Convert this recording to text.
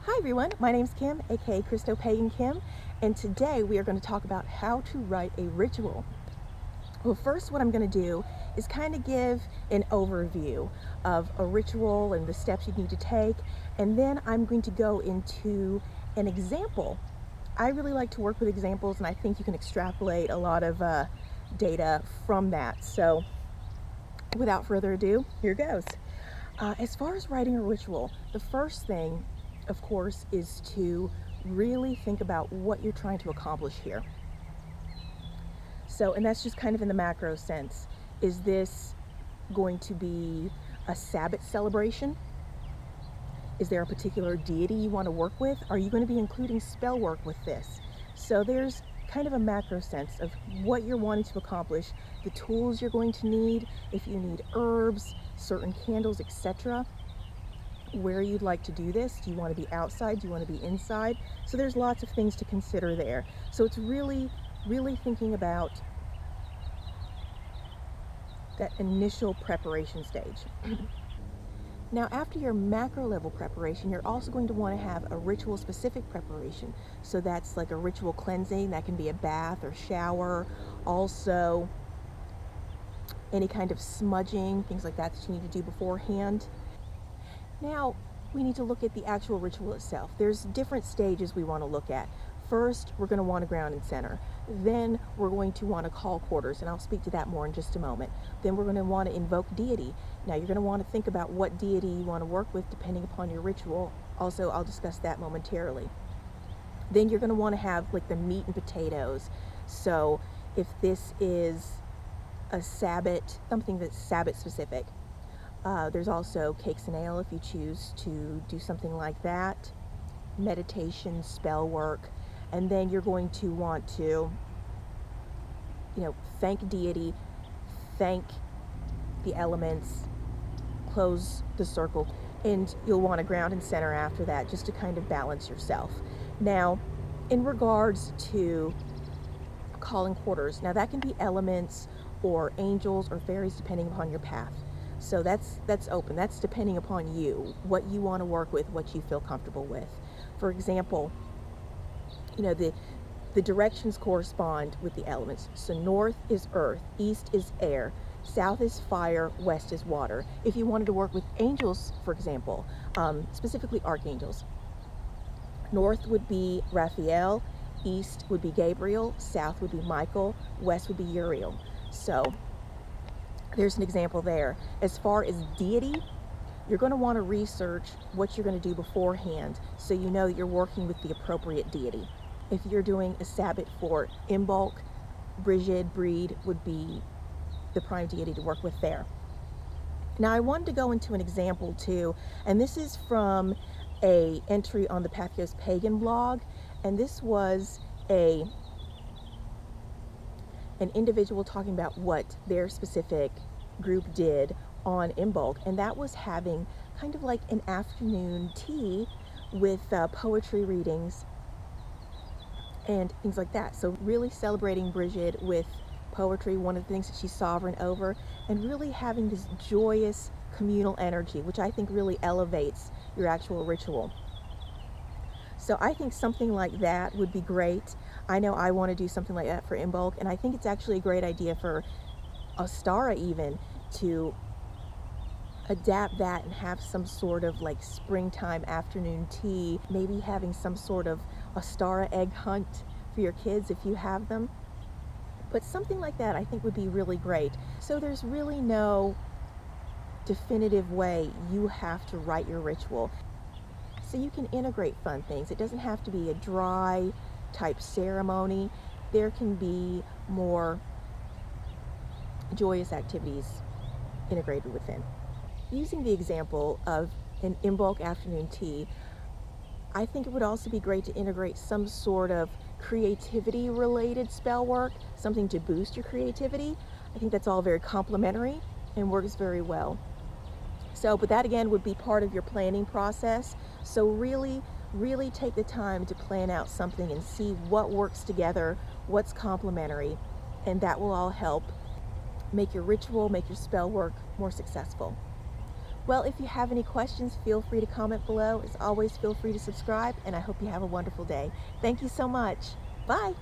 Hi everyone, my name's Kim, aka Christo Pagan Kim, and today we are going to talk about how to write a ritual. Well, first what I'm going to do is kind of give an overview of a ritual and the steps you need to take, and then I'm going to go into an example. I really like to work with examples, and I think you can extrapolate a lot of data from that. So without further ado, here goes. As far as writing a ritual, the first thing, of course, is to really think about what you're trying to accomplish here. So, and that's just kind of in the macro sense. Is this going to be a Sabbath celebration? Is there a particular deity you want to work with? Are you going to be including spell work with this? So there's kind of a macro sense of what you're wanting to accomplish, the tools you're going to need, if you need herbs, certain candles, etc. Where you'd like to do this. Do you want to be outside? Do you want to be inside? So there's lots of things to consider there. So it's really thinking about that initial preparation stage. Now, after your macro level preparation, you're also going to want to have a ritual specific preparation. So that's like a ritual cleansing. That can be a bath or shower. Also, any kind of smudging, things like that that you need to do beforehand. Now, we need to look at the actual ritual itself. There's different stages we want to look at. First, we're going to want to ground and center. Then we're going to want to call quarters, and I'll speak to that more in just a moment. Then we're going to want to invoke deity. Now, you're going to want to think about what deity you want to work with depending upon your ritual. Also, I'll discuss that momentarily. Then you're going to want to have like the meat and potatoes. So if this is a Sabbath, something that's Sabbath specific, there's also cakes and ale if you choose to do something like that. Meditation, spell work. And then you're going to want to, thank deity, thank the elements, close the circle, and you'll want to ground and center after that just to kind of balance yourself. Now, in regards to calling quarters, now that can be elements or angels or fairies depending upon your path. So that's open. That's depending upon you, what you want to work with, what you feel comfortable with. For example, the directions correspond with the elements. So north is earth, east is air, south is fire, west is water. If you wanted to work with angels, for example, specifically archangels, north would be Raphael, east would be Gabriel, south would be Michael, west would be Uriel. So there's an example there. As far as deity, you're going to want to research what you're going to do beforehand so you know that you're working with the appropriate deity. If you're doing a Sabbath for Imbolc, Brighid would be the prime deity to work with there. Now, I wanted to go into an example too, and this is from a entry on the Pathos Pagan blog, and this was an individual talking about what their specific group did on Imbolc, and that was having kind of like an afternoon tea with poetry readings and things like that. So really celebrating Brighid with poetry, one of the things that she's sovereign over, and really having this joyous communal energy, which I think really elevates your actual ritual. So I think something like that would be great. I know I want to do something like that for Imbolc, and I think it's actually a great idea for Ostara even to adapt that and have some sort of like springtime afternoon tea, maybe having some sort of Ostara egg hunt for your kids if you have them. But something like that I think would be really great. So there's really no definitive way you have to write your ritual. So you can integrate fun things. It doesn't have to be a dry type ceremony. There can be more joyous activities integrated within. Using the example of an Imbolc afternoon tea, I think it would also be great to integrate some sort of creativity related spell work, something to boost your creativity. I think that's all very complementary and works very well. So, but that again would be part of your planning process. So really take the time to plan out something and see what works together, what's complementary, and that will all help make your ritual, make your spell work more successful. Well, if you have any questions, feel free to comment below. As always, feel free to subscribe, and I hope you have a wonderful day. Thank you so much. Bye.